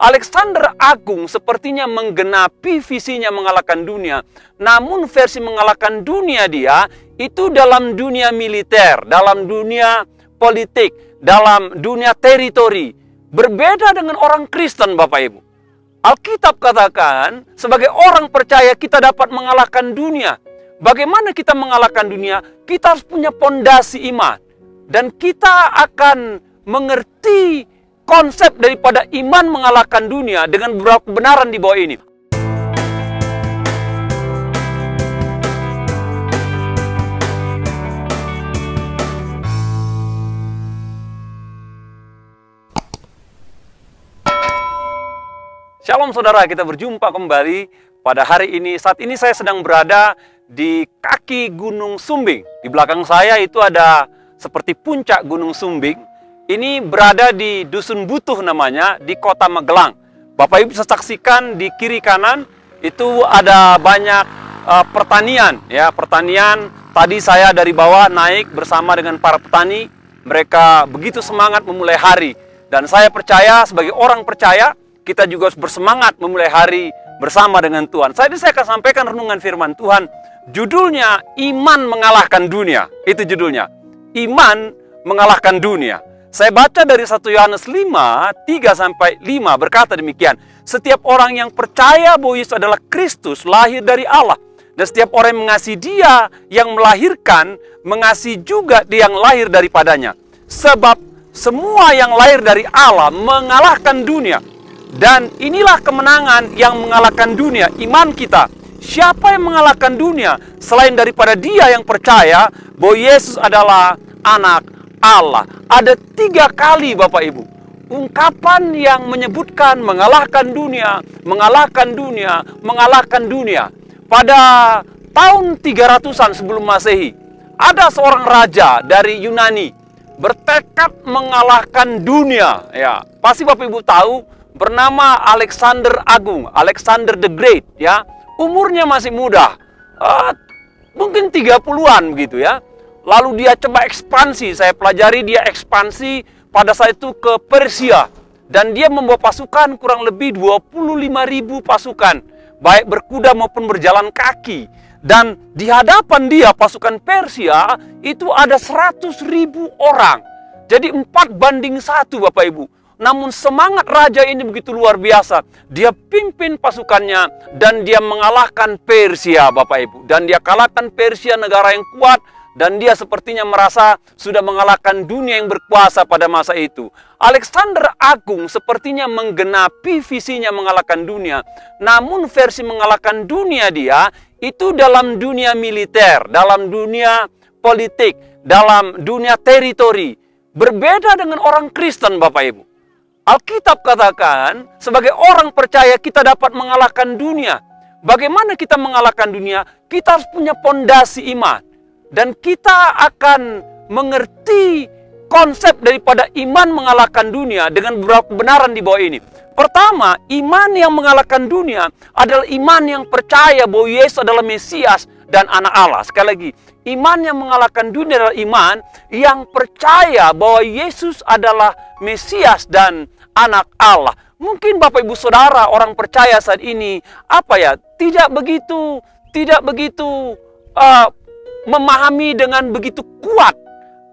Alexander Agung sepertinya menggenapi visinya mengalahkan dunia. Namun versi mengalahkan dunia dia itu dalam dunia militer, dalam dunia politik, dalam dunia teritori. Berbeda dengan orang Kristen, Bapak Ibu. Alkitab katakan, sebagai orang percaya kita dapat mengalahkan dunia. Bagaimana kita mengalahkan dunia? Kita harus punya pondasi iman. Dan kita akan mengerti konsep daripada iman mengalahkan dunia dengan beberapa kebenaran di bawah ini. Shalom saudara, kita berjumpa kembali pada hari ini. Saat ini saya sedang berada di kaki Gunung Sumbing. Di belakang saya itu ada seperti puncak Gunung Sumbing. Ini berada di Dusun Butuh namanya, di Kota Magelang. Bapak Ibu bisa saksikan di kiri kanan itu ada banyak pertanian. Ya, pertanian. Tadi saya dari bawah naik bersama dengan para petani. Mereka begitu semangat memulai hari. Dan saya percaya sebagai orang percaya, kita juga harus bersemangat memulai hari bersama dengan Tuhan. Saya akan sampaikan renungan firman Tuhan. Judulnya, Iman Mengalahkan Dunia. Itu judulnya. Iman Mengalahkan Dunia. Saya baca dari 1 Yohanes 5, 3-5 berkata demikian. Setiap orang yang percaya bahwa Yesus adalah Kristus, lahir dari Allah. Dan setiap orang yang mengasihi Dia yang melahirkan, mengasihi juga Dia yang lahir daripadanya. Sebab semua yang lahir dari Allah mengalahkan dunia. Dan inilah kemenangan yang mengalahkan dunia, iman kita. Siapa yang mengalahkan dunia selain daripada dia yang percaya bahwa Yesus adalah anak Allah. Ada 3 kali Bapak Ibu ungkapan yang menyebutkan mengalahkan dunia, mengalahkan dunia, mengalahkan dunia. Pada tahun 300-an sebelum Masehi, ada seorang raja dari Yunani bertekad mengalahkan dunia. Ya, pasti Bapak Ibu tahu, bernama Alexander Agung, Alexander the Great, ya. Umurnya masih muda, mungkin 30-an begitu ya. Lalu dia coba ekspansi, saya pelajari dia ekspansi pada saat itu ke Persia. Dan dia membawa pasukan kurang lebih 25.000 pasukan, baik berkuda maupun berjalan kaki. Dan di hadapan dia pasukan Persia itu ada 100.000 orang. Jadi 4-1 Bapak Ibu. Namun semangat raja ini begitu luar biasa. Dia pimpin pasukannya dan dia mengalahkan Persia Bapak Ibu. Dan dia kalahkan Persia, negara yang kuat. Dan dia sepertinya merasa sudah mengalahkan dunia yang berkuasa pada masa itu. Alexander Agung sepertinya menggenapi visinya mengalahkan dunia. Namun versi mengalahkan dunia dia itu dalam dunia militer, dalam dunia politik, dalam dunia teritori. Berbeda dengan orang Kristen Bapak Ibu. Alkitab katakan, sebagai orang percaya kita dapat mengalahkan dunia. Bagaimana kita mengalahkan dunia? Kita harus punya pondasi iman. Dan kita akan mengerti konsep daripada iman mengalahkan dunia dengan beberapa kebenaran di bawah ini. Pertama, iman yang mengalahkan dunia adalah iman yang percaya bahwa Yesus adalah Mesias dan anak Allah. Sekali lagi, iman yang mengalahkan dunia adalah iman yang percaya bahwa Yesus adalah Mesias dan anak Allah. Mungkin Bapak Ibu Saudara orang percaya saat ini tidak begitu memahami dengan begitu kuat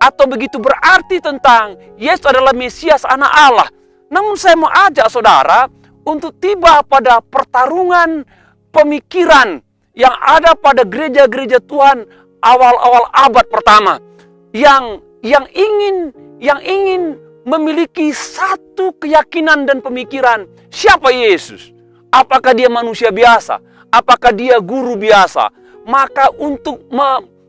atau begitu berarti tentang Yesus adalah Mesias anak Allah. Namun saya mau ajak saudara untuk tiba pada pertarungan pemikiran yang ada pada gereja-gereja Tuhan awal-awal abad pertama yang ingin memiliki satu keyakinan dan pemikiran. Siapa Yesus? Apakah dia manusia biasa? Apakah dia guru biasa? Maka untuk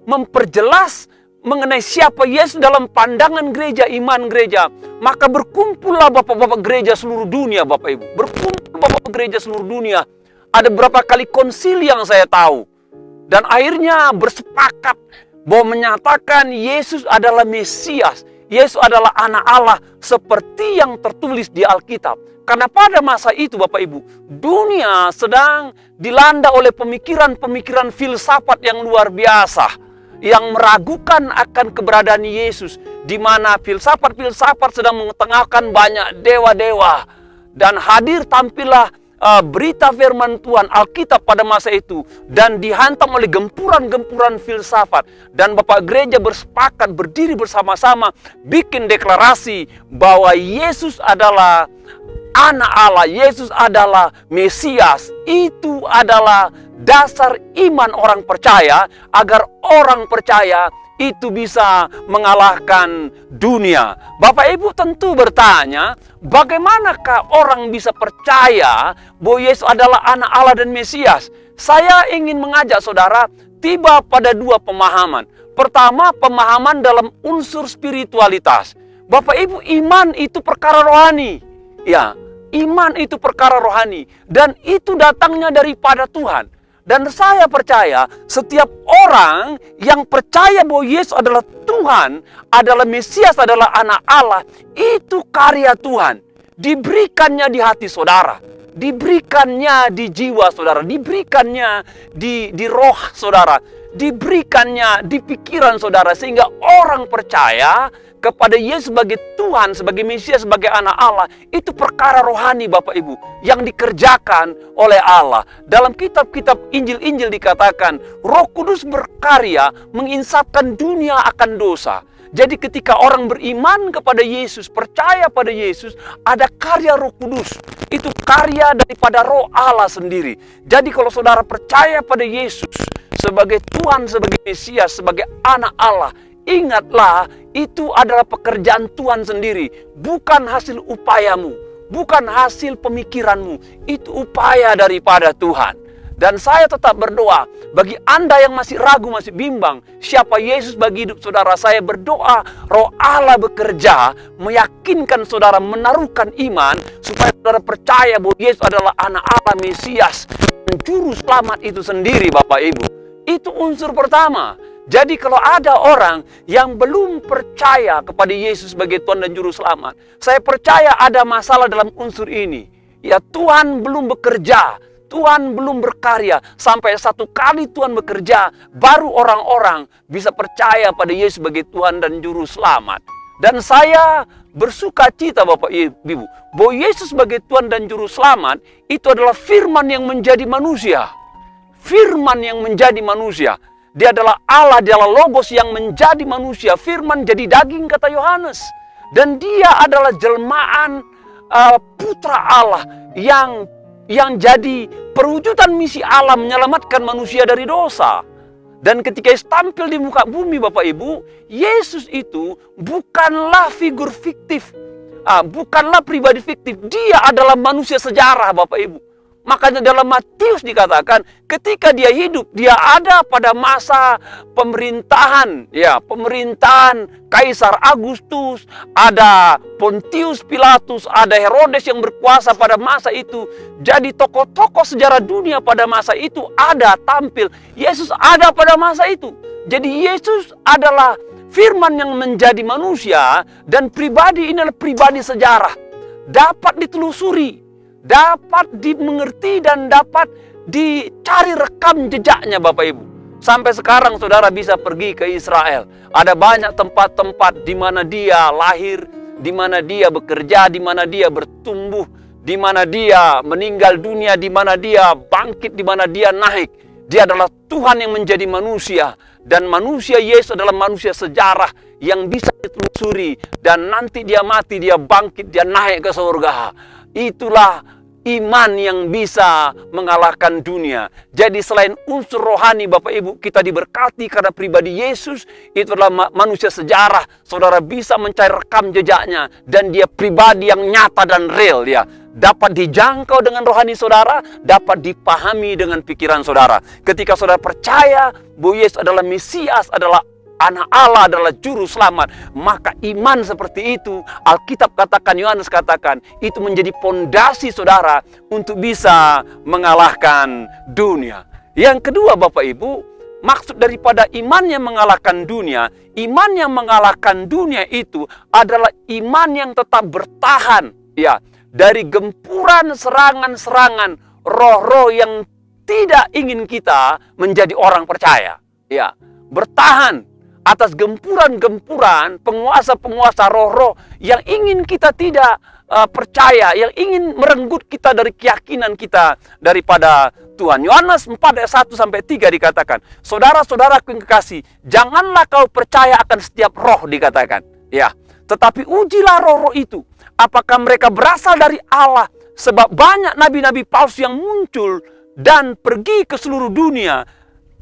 memperjelas mengenai siapa Yesus dalam pandangan gereja, iman gereja, maka berkumpullah bapak-bapak gereja seluruh dunia Bapak Ibu. Berkumpul bapak gereja seluruh dunia. Ada berapa kali konsili yang saya tahu. Dan akhirnya bersepakat bahwa menyatakan Yesus adalah Mesias. Yesus adalah anak Allah seperti yang tertulis di Alkitab. Karena pada masa itu Bapak Ibu, dunia sedang dilanda oleh pemikiran-pemikiran filsafat yang luar biasa. Yang meragukan akan keberadaan Yesus. Di mana filsafat-filsafat sedang mengetengahkan banyak dewa-dewa. Dan hadir tampillah berita firman Tuhan, Alkitab pada masa itu, dan dihantam oleh gempuran-gempuran filsafat. Dan Bapak Gereja bersepakat, berdiri bersama-sama, bikin deklarasi bahwa Yesus adalah Anak Allah, Yesus adalah Mesias. Itu adalah dasar iman orang percaya, agar orang percaya itu bisa mengalahkan dunia. Bapak Ibu tentu bertanya, bagaimanakah orang bisa percaya bahwa Yesus adalah Anak Allah dan Mesias? Saya ingin mengajak saudara tiba pada dua pemahaman. Pertama, pemahaman dalam unsur spiritualitas. Bapak Ibu, iman itu perkara rohani. Ya, iman itu perkara rohani, dan itu datangnya daripada Tuhan. Dan saya percaya setiap orang yang percaya bahwa Yesus adalah Tuhan, adalah Mesias, adalah Anak Allah, itu karya Tuhan. Diberikannya di hati saudara, diberikannya di jiwa saudara, diberikannya di roh saudara, diberikannya di pikiran saudara, sehingga orang percaya kepada Yesus sebagai Tuhan, sebagai Mesias, sebagai Anak Allah. Itu perkara rohani Bapak Ibu, yang dikerjakan oleh Allah. Dalam kitab-kitab Injil-Injil dikatakan, Roh Kudus berkarya menginsafkan dunia akan dosa. Jadi ketika orang beriman kepada Yesus, percaya pada Yesus, ada karya Roh Kudus. Itu karya daripada Roh Allah sendiri. Jadi kalau saudara percaya pada Yesus sebagai Tuhan, sebagai Mesias, sebagai Anak Allah, ingatlah, itu adalah pekerjaan Tuhan sendiri. Bukan hasil upayamu, bukan hasil pemikiranmu. Itu upaya daripada Tuhan. Dan saya tetap berdoa, bagi Anda yang masih ragu, masih bimbang, siapa Yesus bagi hidup saudara, saya berdoa, Roh Allah bekerja, meyakinkan saudara, menaruhkan iman, supaya saudara percaya bahwa Yesus adalah Anak Allah, Mesias, dan Juru Selamat itu sendiri, Bapak Ibu. Itu unsur pertama. Jadi kalau ada orang yang belum percaya kepada Yesus sebagai Tuhan dan Juru Selamat, saya percaya ada masalah dalam unsur ini. Ya, Tuhan belum bekerja, Tuhan belum berkarya. Sampai satu kali Tuhan bekerja, baru orang-orang bisa percaya pada Yesus sebagai Tuhan dan Juru Selamat. Dan saya bersuka cita Bapak Ibu, bahwa Yesus sebagai Tuhan dan Juru Selamat itu adalah firman yang menjadi manusia. Firman yang menjadi manusia. Dia adalah Allah, dia adalah Logos yang menjadi manusia. Firman jadi daging, kata Yohanes. Dan dia adalah jelmaan putra Allah yang jadi perwujudan misi Allah menyelamatkan manusia dari dosa. Dan ketika Yesus tampil di muka bumi Bapak Ibu, Yesus itu bukanlah figur fiktif. Bukanlah pribadi fiktif. Dia adalah manusia sejarah Bapak Ibu. Makanya dalam Matius dikatakan ketika dia hidup, dia ada pada masa pemerintahan, ya, pemerintahan Kaisar Agustus, ada Pontius Pilatus, ada Herodes yang berkuasa pada masa itu. Jadi tokoh-tokoh sejarah dunia pada masa itu ada tampil. Yesus ada pada masa itu. Jadi Yesus adalah firman yang menjadi manusia, dan pribadi ini adalah pribadi sejarah. Dapat ditelusuri, dapat dimengerti, dan dapat dicari rekam jejaknya Bapak Ibu. Sampai sekarang saudara bisa pergi ke Israel. Ada banyak tempat-tempat di mana dia lahir, di mana dia bekerja, di mana dia bertumbuh, di mana dia meninggal dunia, di mana dia bangkit, di mana dia naik. Dia adalah Tuhan yang menjadi manusia. Dan manusia Yesus adalah manusia sejarah yang bisa ditelusuri. Dan nanti dia mati, dia bangkit, dia naik ke surga. Itulah iman yang bisa mengalahkan dunia. Jadi selain unsur rohani Bapak Ibu, kita diberkati karena pribadi Yesus itu adalah manusia sejarah. Saudara bisa mencari rekam jejaknya, dan dia pribadi yang nyata dan real, ya. Dapat dijangkau dengan rohani saudara, dapat dipahami dengan pikiran saudara. Ketika saudara percaya bahwa Yesus adalah Mesias, adalah Anak Allah, adalah Juru Selamat, maka iman seperti itu, Alkitab katakan, Yohanes katakan, itu menjadi pondasi saudara untuk bisa mengalahkan dunia. Yang kedua Bapak Ibu, maksud daripada iman yang mengalahkan dunia, iman yang mengalahkan dunia itu adalah iman yang tetap bertahan, ya, dari gempuran serangan-serangan roh-roh yang tidak ingin kita menjadi orang percaya, ya, bertahan atas gempuran-gempuran penguasa-penguasa roh-roh yang ingin kita tidak percaya, yang ingin merenggut kita dari keyakinan kita daripada Tuhan. Yohanes 4 ayat 1 sampai 3 dikatakan, saudara-saudaraku yang kekasih, janganlah kau percaya akan setiap roh, dikatakan. Ya, tetapi ujilah roh-roh itu, apakah mereka berasal dari Allah, sebab banyak nabi-nabi palsu yang muncul dan pergi ke seluruh dunia,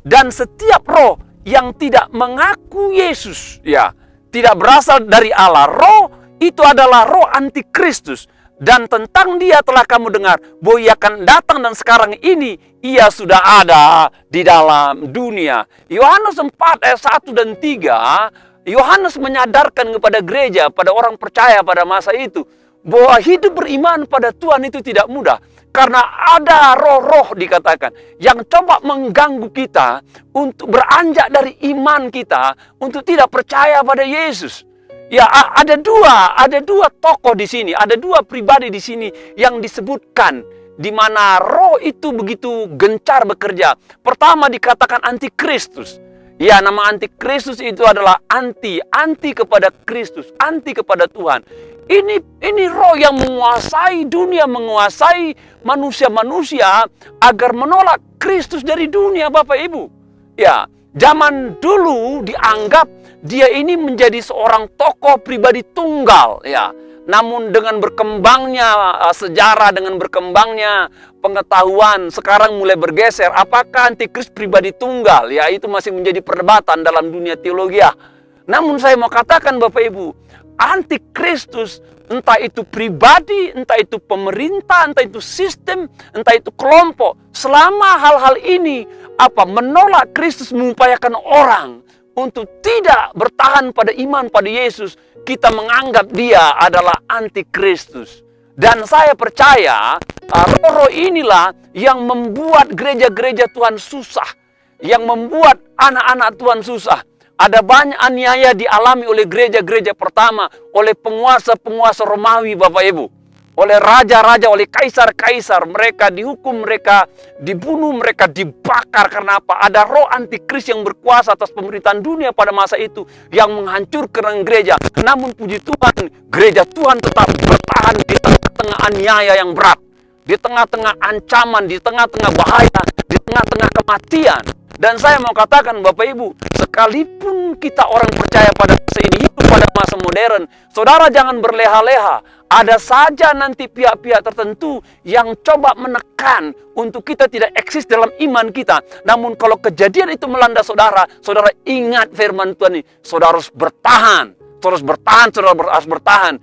dan setiap roh yang tidak mengaku Yesus, ya, tidak berasal dari Allah. Roh itu adalah roh antikristus. Dan tentang dia telah kamu dengar bahwa ia akan datang, dan sekarang ini ia sudah ada di dalam dunia. Yohanes 4 ayat 1 dan 3, Yohanes menyadarkan kepada gereja, pada orang percaya pada masa itu, bahwa hidup beriman pada Tuhan itu tidak mudah. Karena ada roh-roh, dikatakan, yang coba mengganggu kita untuk beranjak dari iman kita, untuk tidak percaya pada Yesus. Ya, ada dua tokoh di sini, ada dua pribadi di sini yang disebutkan, di mana roh itu begitu gencar bekerja. Pertama dikatakan antikristus. Ya, nama antikristus itu adalah anti kepada Kristus, anti kepada Tuhan. Ini roh yang menguasai dunia, menguasai manusia-manusia agar menolak Kristus dari dunia, Bapak Ibu. Ya, zaman dulu dianggap dia ini menjadi seorang tokoh pribadi tunggal, ya. Namun dengan berkembangnya sejarah, dengan berkembangnya pengetahuan, sekarang mulai bergeser. Apakah antikristus pribadi tunggal? Ya, itu masih menjadi perdebatan dalam dunia teologi. Namun saya mau katakan, Bapak Ibu, antikristus, entah itu pribadi, entah itu pemerintah, entah itu sistem, entah itu kelompok, selama hal-hal ini menolak Kristus, mengupayakan orang untuk tidak bertahan pada iman pada Yesus, kita menganggap dia adalah antikristus. Dan saya percaya roh-roh inilah yang membuat gereja-gereja Tuhan susah, yang membuat anak-anak Tuhan susah. Ada banyak aniaya dialami oleh gereja-gereja pertama, oleh penguasa-penguasa Romawi, Bapak Ibu. Oleh raja-raja, oleh kaisar-kaisar. Mereka dihukum, mereka dibunuh, mereka dibakar. Karena apa? Ada roh antikris yang berkuasa atas pemerintahan dunia pada masa itu, yang menghancurkan gereja. Namun puji Tuhan, gereja Tuhan tetap bertahan di tengah-tengah aniaya yang berat, di tengah-tengah ancaman, di tengah-tengah bahaya, di tengah-tengah kematian. Dan saya mau katakan, Bapak Ibu, sekalipun kita orang percaya pada masa ini, hidup pada masa modern, saudara jangan berleha-leha. Ada saja nanti pihak-pihak tertentu yang coba menekan untuk kita tidak eksis dalam iman kita. Namun kalau kejadian itu melanda saudara, saudara ingat firman Tuhan ini, saudara harus bertahan. Saudara harus bertahan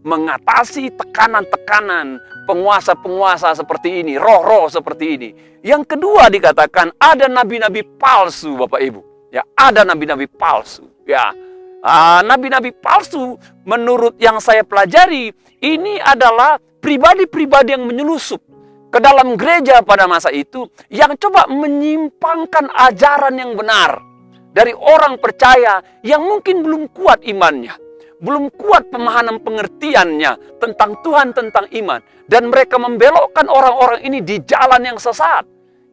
mengatasi tekanan-tekanan penguasa-penguasa seperti ini, roh-roh seperti ini. Yang kedua dikatakan ada nabi-nabi palsu, Bapak Ibu. Ya, ada nabi-nabi palsu. Ya, nabi-nabi palsu menurut yang saya pelajari ini adalah pribadi-pribadi yang menyelusup ke dalam gereja pada masa itu, yang coba menyimpangkan ajaran yang benar dari orang percaya yang mungkin belum kuat imannya, belum kuat pemahaman pengertiannya tentang Tuhan, tentang iman. Dan mereka membelokkan orang-orang ini di jalan yang sesat.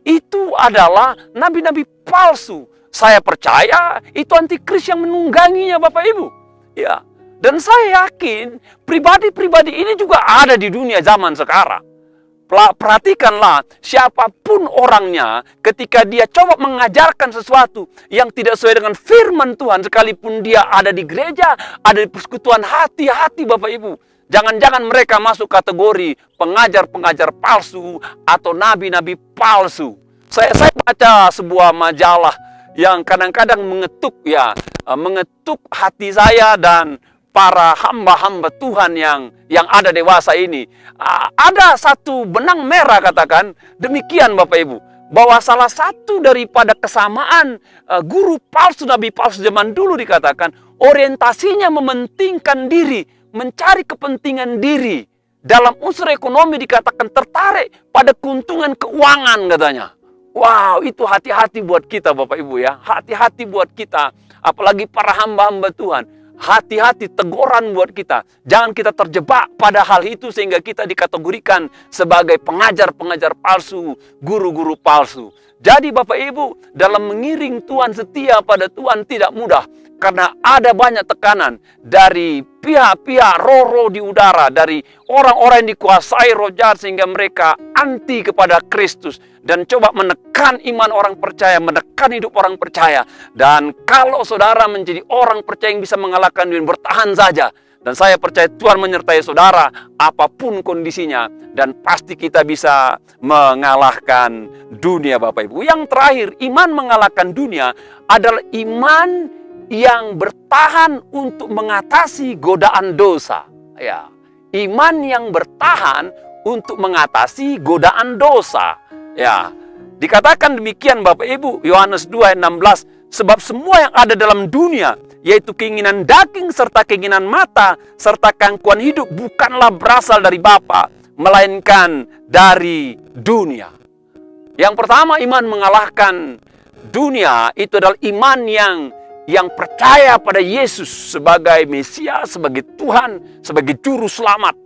Itu adalah nabi-nabi palsu. Saya percaya itu antikris yang menungganginya, Bapak Ibu. Ya. Dan saya yakin pribadi-pribadi ini juga ada di dunia zaman sekarang. Perhatikanlah, siapapun orangnya, ketika dia coba mengajarkan sesuatu yang tidak sesuai dengan firman Tuhan, sekalipun dia ada di gereja, ada di persekutuan, hati-hati Bapak Ibu. Jangan-jangan mereka masuk kategori pengajar-pengajar palsu atau nabi-nabi palsu. Saya baca sebuah majalah yang kadang-kadang mengetuk hati saya dan para hamba-hamba Tuhan yang ada dewasa ini. Ada satu benang merah, katakan demikian Bapak Ibu, bahwa salah satu daripada kesamaan guru palsu, nabi palsu zaman dulu dikatakan orientasinya mementingkan diri, mencari kepentingan diri. Dalam unsur ekonomi dikatakan tertarik pada keuntungan keuangan katanya. Wow, itu hati-hati buat kita Bapak Ibu ya. Hati-hati buat kita, apalagi para hamba-hamba Tuhan. Hati-hati, teguran buat kita. Jangan kita terjebak pada hal itu sehingga kita dikategorikan sebagai pengajar-pengajar palsu, guru-guru palsu. Jadi Bapak Ibu, dalam mengiring Tuhan, setia pada Tuhan tidak mudah. Karena ada banyak tekanan dari pihak-pihak roh-roh di udara, dari orang-orang yang dikuasai roh jahat sehingga mereka anti kepada Kristus dan coba menekan iman orang percaya, menekan hidup orang percaya. Dan kalau saudara menjadi orang percaya yang bisa mengalahkan dunia, bertahan saja. Dan saya percaya Tuhan menyertai saudara apapun kondisinya, dan pasti kita bisa mengalahkan dunia, Bapak Ibu. Yang terakhir, iman mengalahkan dunia adalah iman yang bertahan untuk mengatasi godaan dosa. Ya, iman yang bertahan untuk mengatasi godaan dosa. Ya, dikatakan demikian Bapak Ibu, Yohanes 2 ayat 16, sebab semua yang ada dalam dunia, yaitu keinginan daging serta keinginan mata serta keangkuhan hidup, bukanlah berasal dari Bapa, melainkan dari dunia. Yang pertama, iman mengalahkan dunia itu adalah iman yang percaya pada Yesus sebagai Mesias, sebagai Tuhan, sebagai Juru Selamat.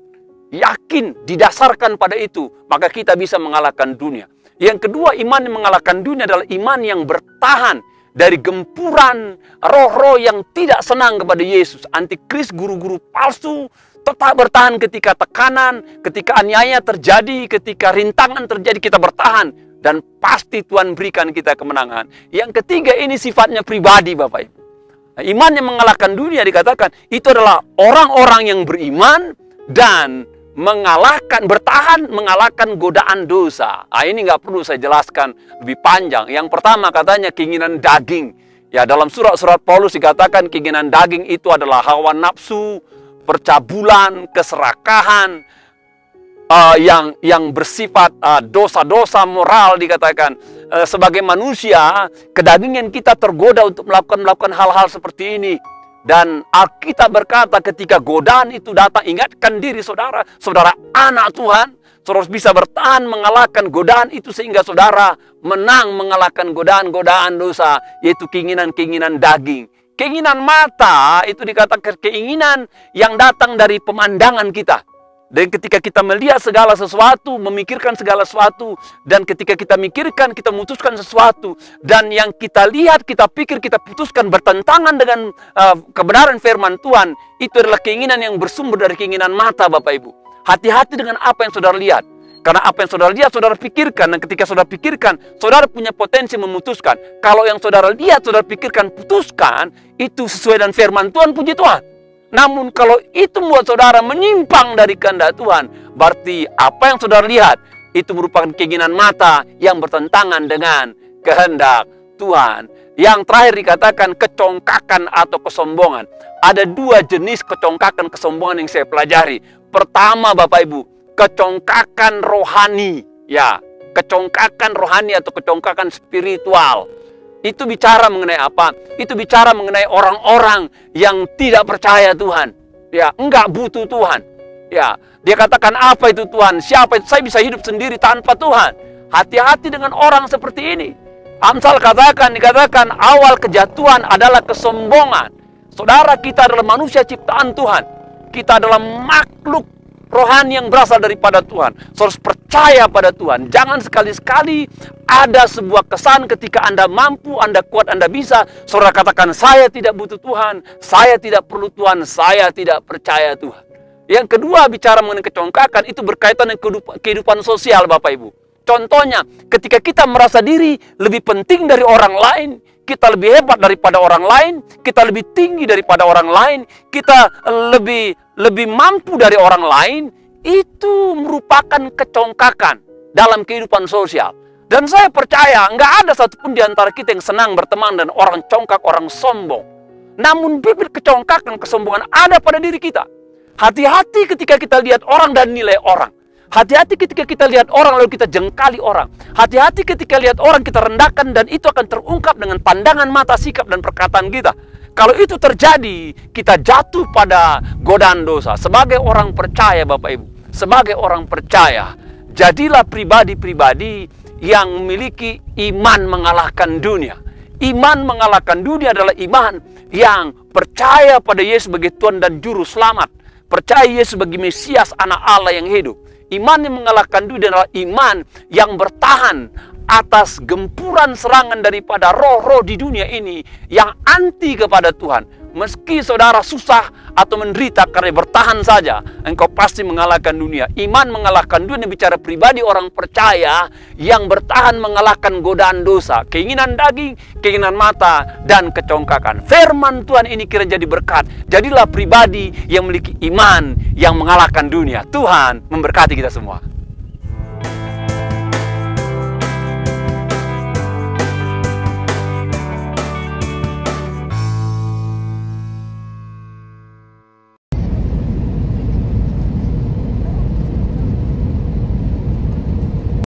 Yakin, didasarkan pada itu, maka kita bisa mengalahkan dunia. Yang kedua, iman yang mengalahkan dunia adalah iman yang bertahan dari gempuran roh-roh yang tidak senang kepada Yesus. Antikris, guru-guru palsu, tetap bertahan ketika tekanan, ketika aniaya terjadi, ketika rintangan terjadi, kita bertahan. Dan pasti Tuhan berikan kita kemenangan. Yang ketiga, ini sifatnya pribadi Bapak Ibu. Nah, iman yang mengalahkan dunia dikatakan itu adalah orang-orang yang beriman dan bertahan mengalahkan godaan dosa. Nah, ini nggak perlu saya jelaskan lebih panjang. Yang pertama katanya keinginan daging. Ya, dalam surat-surat Paulus dikatakan keinginan daging itu adalah hawa nafsu, percabulan, keserakahan, yang bersifat dosa-dosa moral dikatakan. Sebagai manusia, kedagingan kita tergoda untuk melakukan hal-hal seperti ini. Dan Alkitab berkata ketika godaan itu datang, ingatkan diri saudara, saudara anak Tuhan, saudara bisa bertahan mengalahkan godaan itu sehingga saudara menang mengalahkan godaan-godaan dosa, yaitu keinginan-keinginan daging. Keinginan mata itu dikatakan keinginan yang datang dari pemandangan kita. Dan ketika kita melihat segala sesuatu, memikirkan segala sesuatu, dan ketika kita mikirkan, kita memutuskan sesuatu, dan yang kita lihat, kita pikir, kita putuskan bertentangan dengan kebenaran firman Tuhan, itu adalah keinginan yang bersumber dari keinginan mata, Bapak Ibu. Hati-hati dengan apa yang saudara lihat. Karena apa yang saudara lihat, saudara pikirkan, dan ketika saudara pikirkan, saudara punya potensi memutuskan. Kalau yang saudara lihat, saudara pikirkan, putuskan, itu sesuai dengan firman Tuhan, puji Tuhan. Namun kalau itu membuat saudara menyimpang dari kehendak Tuhan, berarti apa yang saudara lihat itu merupakan keinginan mata yang bertentangan dengan kehendak Tuhan. Yang terakhir dikatakan kecongkakan atau kesombongan. Ada dua jenis kecongkakan kesombongan yang saya pelajari. Pertama Bapak Ibu, kecongkakan rohani. Ya, kecongkakan rohani atau kecongkakan spiritual. Itu bicara mengenai apa? Itu bicara mengenai orang-orang yang tidak percaya Tuhan. Ya, enggak butuh Tuhan. Ya, dia katakan apa itu Tuhan? Siapa itu? Saya bisa hidup sendiri tanpa Tuhan. Hati-hati dengan orang seperti ini. Amsal dikatakan awal kejatuhan adalah kesombongan. Saudara, kita adalah manusia ciptaan Tuhan. Kita adalah makhluk rohani yang berasal daripada Tuhan. Saudara harus percaya pada Tuhan. Jangan sekali-sekali ada sebuah kesan ketika Anda mampu, Anda kuat, Anda bisa, saudara katakan, saya tidak butuh Tuhan, saya tidak perlu Tuhan, saya tidak percaya Tuhan. Yang kedua, bicara mengenai kecongkakan, itu berkaitan dengan kehidupan sosial Bapak Ibu. Contohnya, ketika kita merasa diri lebih penting dari orang lain, kita lebih hebat daripada orang lain, kita lebih tinggi daripada orang lain, kita lebih mampu dari orang lain, itu merupakan kecongkakan dalam kehidupan sosial. Dan saya percaya nggak ada satupun di antara kita yang senang berteman dengan orang congkak, orang sombong. Namun bibit kecongkakan, kesombongan ada pada diri kita. Hati-hati ketika kita lihat orang dan nilai orang. Hati-hati ketika kita lihat orang lalu kita jengkali orang. Hati-hati ketika lihat orang kita rendahkan, dan itu akan terungkap dengan pandangan mata, sikap, dan perkataan kita. Kalau itu terjadi, kita jatuh pada godaan dosa. Sebagai orang percaya Bapak Ibu, sebagai orang percaya, jadilah pribadi-pribadi yang memiliki iman mengalahkan dunia. Iman mengalahkan dunia adalah iman yang percaya pada Yesus sebagai Tuhan dan Juru Selamat. Percaya Yesus sebagai Mesias, anak Allah yang hidup. Iman yang mengalahkan dunia adalah iman yang bertahan atas gempuran serangan daripada roh-roh di dunia ini yang anti kepada Tuhan. Meski saudara susah atau menderita karena bertahan saja, engkau pasti mengalahkan dunia. Iman mengalahkan dunia bicara pribadi orang percaya yang bertahan mengalahkan godaan dosa, keinginan daging, keinginan mata, dan kecongkakan. Firman Tuhan ini kira jadi berkat. Jadilah pribadi yang memiliki iman yang mengalahkan dunia. Tuhan memberkati kita semua.